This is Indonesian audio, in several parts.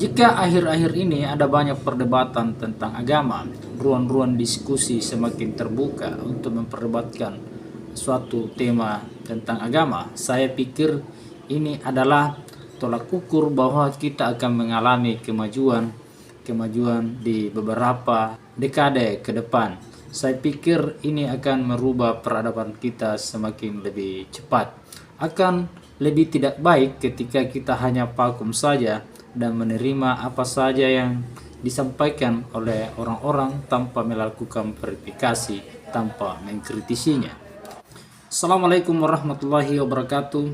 Jika akhir-akhir ini ada banyak perdebatan tentang agama, ruang-ruang diskusi semakin terbuka untuk memperdebatkan suatu tema tentang agama. Saya pikir ini adalah tolak ukur bahwa kita akan mengalami kemajuan di beberapa dekade ke depan. Saya pikir ini akan merubah peradaban kita semakin lebih cepat. Akan lebih tidak baik ketika kita hanya vakum saja dan menerima apa saja yang disampaikan oleh orang-orang tanpa melakukan verifikasi, tanpa mengkritisinya. Assalamualaikum warahmatullahi wabarakatuh.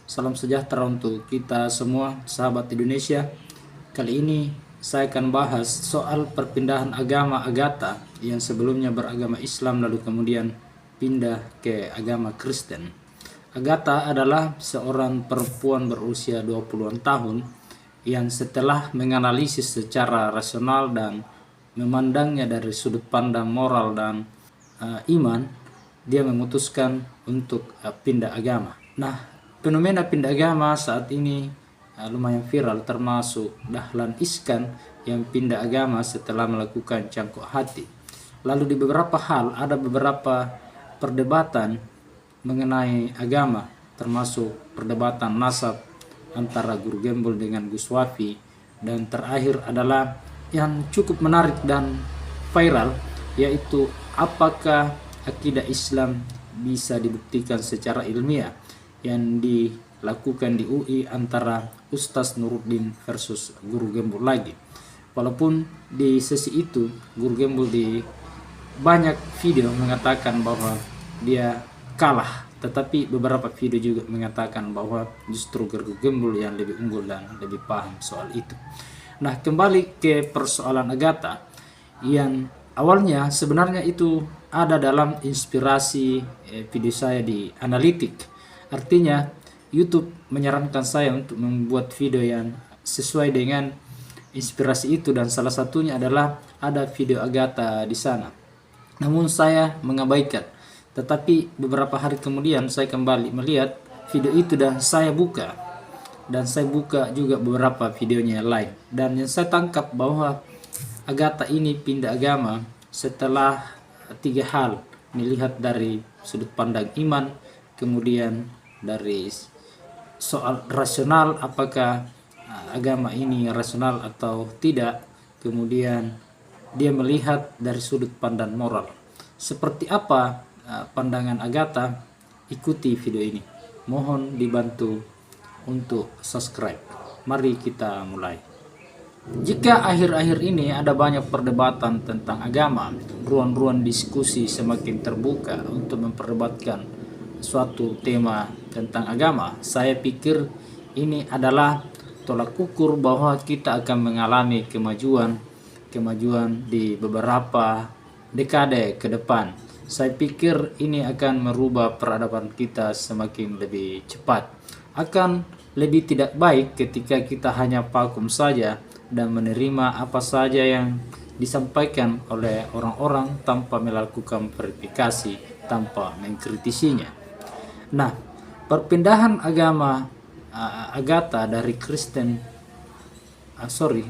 Salam sejahtera untuk kita semua, sahabat Indonesia. Kali ini saya akan bahas soal perpindahan agama Agatha yang sebelumnya beragama Islam lalu kemudian pindah ke agama Kristen. Agatha adalah seorang perempuan berusia 20-an tahun yang setelah menganalisis secara rasional dan memandangnya dari sudut pandang moral dan iman, dia memutuskan untuk pindah agama. Nah, fenomena pindah agama saat ini lumayan viral, termasuk Dahlan Iskan yang pindah agama setelah melakukan cangkok hati. Lalu di beberapa hal ada beberapa perdebatan mengenai agama, termasuk perdebatan nasab antara Guru Gembul dengan Gus Wafi, dan terakhir adalah yang cukup menarik dan viral, yaitu apakah akidah Islam bisa dibuktikan secara ilmiah yang dilakukan di UI antara Ustaz Nuruddin versus Guru Gembul lagi. Walaupun di sesi itu Guru Gembul di banyak video mengatakan bahwa dia kalah, tetapi beberapa video juga mengatakan bahwa justru Guru Gembul yang lebih unggul dan lebih paham soal itu. Nah, kembali ke persoalan Agatha yang awalnya sebenarnya itu ada dalam inspirasi video saya di analitik. Artinya YouTube menyarankan saya untuk membuat video yang sesuai dengan inspirasi itu, dan salah satunya adalah ada video Agatha di sana. Namun saya mengabaikan. Tetapi beberapa hari kemudian saya kembali melihat video itu dan saya buka. Dan saya buka juga beberapa videonya yang lain. Dan yang saya tangkap bahwa Agatha ini pindah agama setelah 3 hal. Dilihat dari sudut pandang iman, kemudian dari soal rasional, apakah agama ini rasional atau tidak, kemudian dia melihat dari sudut pandang moral. Seperti apa pandangan Agatha? Ikuti video ini. Mohon dibantu untuk subscribe. Mari kita mulai. Jika akhir-akhir ini ada banyak perdebatan tentang agama, ruang-ruang diskusi semakin terbuka untuk memperdebatkan suatu tema tentang agama. Saya pikir ini adalah tolak ukur bahwa kita akan mengalami kemajuan di beberapa dekade ke depan. Saya pikir ini akan merubah peradaban kita semakin lebih cepat. Akan lebih tidak baik ketika kita hanya vakum saja dan menerima apa saja yang disampaikan oleh orang-orang tanpa melakukan verifikasi, tanpa mengkritisinya. Nah, perpindahan agama Agatha dari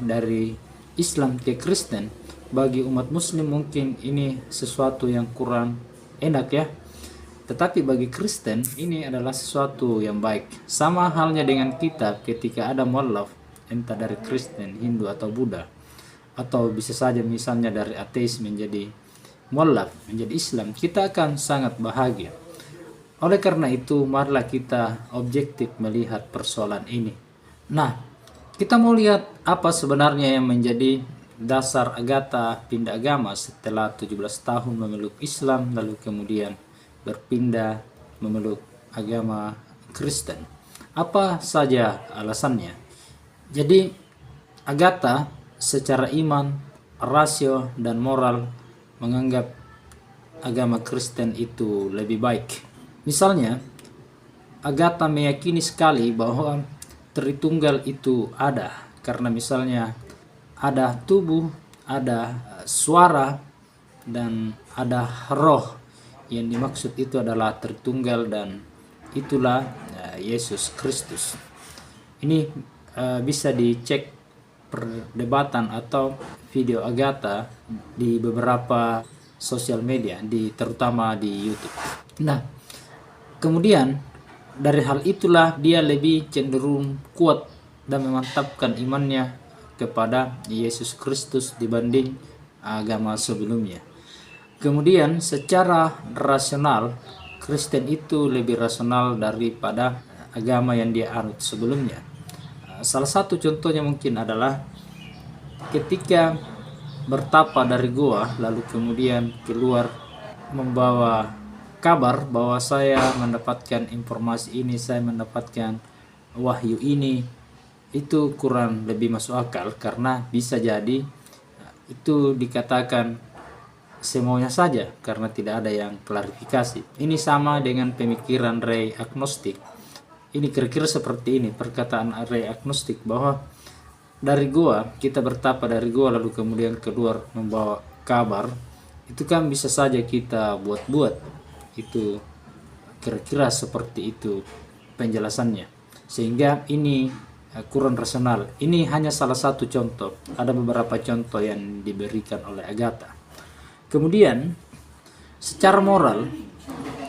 dari Islam ke Kristen, bagi umat muslim mungkin ini sesuatu yang kurang enak ya. Tetapi bagi Kristen ini adalah sesuatu yang baik. Sama halnya dengan kita ketika ada mualaf, entah dari Kristen, Hindu atau Buddha, atau bisa saja misalnya dari ateis menjadi mualaf, menjadi Islam, kita akan sangat bahagia. Oleh karena itu, marilah kita objektif melihat persoalan ini. Nah, kita mau lihat apa sebenarnya yang menjadi dasar Agatha pindah agama setelah 17 tahun memeluk Islam lalu kemudian berpindah memeluk agama Kristen. Apa saja alasannya? Jadi Agatha secara iman, rasio dan moral menganggap agama Kristen itu lebih baik. Misalnya, Agatha meyakini sekali bahwa Tritunggal itu ada, karena misalnya ada tubuh, ada suara, dan ada roh. Yang dimaksud itu adalah Tritunggal, dan itulah Yesus Kristus. Ini bisa dicek perdebatan atau video Agatha di beberapa sosial media, terutama di YouTube. Nah, kemudian dari hal itulah dia lebih cenderung kuat dan memantapkan imannya kepada Yesus Kristus dibanding agama sebelumnya. Kemudian secara rasional, Kristen itu lebih rasional daripada agama yang dia anut sebelumnya. Salah satu contohnya mungkin adalah ketika bertapa dari gua lalu kemudian keluar membawa kabar bahwa saya mendapatkan informasi ini, saya mendapatkan wahyu ini, itu kurang lebih masuk akal karena bisa jadi itu dikatakan semuanya saja karena tidak ada yang klarifikasi. Ini sama dengan pemikiran Ray agnostik. Ini kira-kira seperti ini perkataan Ray agnostik, bahwa dari gua, kita bertapa dari gua lalu kemudian keluar membawa kabar, itu kan bisa saja kita buat-buat. Itu kira-kira seperti itu penjelasannya, sehingga ini kurang rasional. Ini hanya salah satu contoh, ada beberapa contoh yang diberikan oleh Agatha. Kemudian secara moral,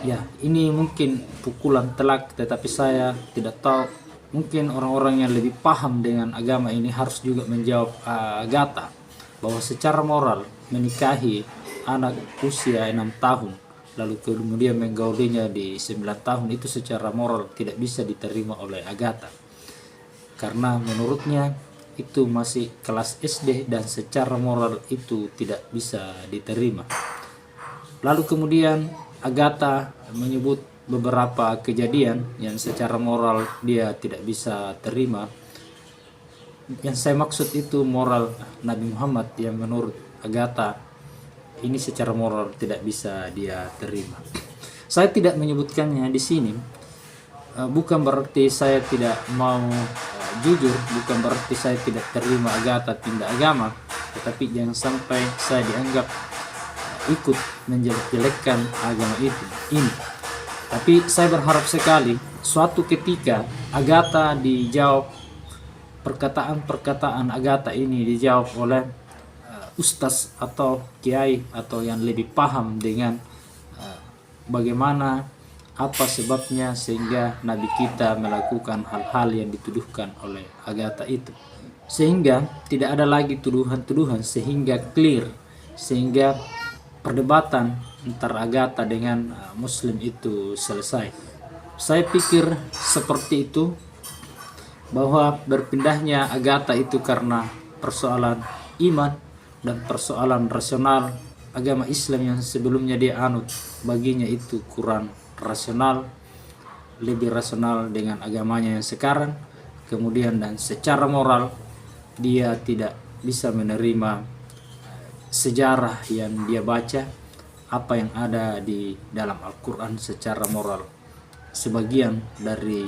ya ini mungkin pukulan telak, tetapi saya tidak tahu, mungkin orang-orang yang lebih paham dengan agama ini harus juga menjawab Agatha, bahwa secara moral menikahi anak usia 6 tahun lalu kemudian menggaulinya di 9 tahun itu secara moral tidak bisa diterima oleh Agatha, karena menurutnya itu masih kelas SD dan secara moral itu tidak bisa diterima. Lalu kemudian Agatha menyebut beberapa kejadian yang secara moral dia tidak bisa terima. Yang saya maksud itu moral Nabi Muhammad yang menurut Agatha ini secara moral tidak bisa dia terima. Saya tidak menyebutkannya di sini, bukan berarti saya tidak mau jujur, bukan berarti saya tidak terima Agatha pindah agama, tetapi jangan sampai saya dianggap ikut menjelek-jelekkan agama ini. Tapi saya berharap sekali suatu ketika Agatha dijawab, perkataan-perkataan Agatha ini dijawab oleh ustaz atau kiai atau yang lebih paham dengan bagaimana, apa sebabnya sehingga Nabi kita melakukan hal-hal yang dituduhkan oleh Agatha itu, sehingga tidak ada lagi tuduhan-tuduhan, sehingga clear, sehingga perdebatan antara Agatha dengan Muslim itu selesai. Saya pikir seperti itu, bahwa berpindahnya Agatha itu karena persoalan iman dan persoalan rasional. Agama Islam yang sebelumnya dia anut baginya itu kurang rasional, lebih rasional dengan agamanya yang sekarang. Kemudian dan secara moral dia tidak bisa menerima sejarah yang dia baca, apa yang ada di dalam Al-Quran secara moral. Sebagian dari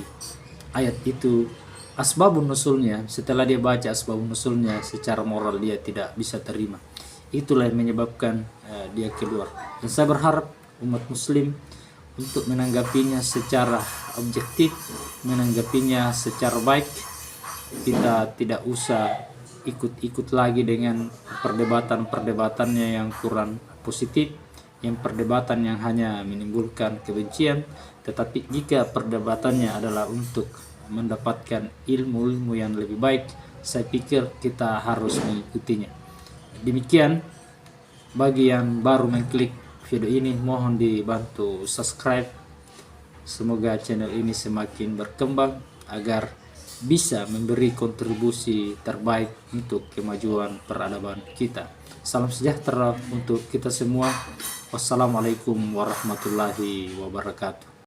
ayat itu asbabun nusulnya, setelah dia baca asbabun nusulnya secara moral dia tidak bisa terima. Itulah yang menyebabkan dia keluar. Dan saya berharap umat muslim untuk menanggapinya secara objektif, menanggapinya secara baik. Kita tidak usah ikut-ikut lagi dengan perdebatan-perdebatannya yang kurang positif, yang perdebatan yang hanya menimbulkan kebencian. Tetapi jika perdebatannya adalah untuk mendapatkan ilmu-ilmu yang lebih baik, saya pikir kita harus mengikutinya. Demikian, bagi yang baru mengklik video ini mohon dibantu subscribe. Semoga channel ini semakin berkembang agar bisa memberi kontribusi terbaik untuk kemajuan peradaban kita. Salam sejahtera untuk kita semua. Wassalamualaikum warahmatullahi wabarakatuh.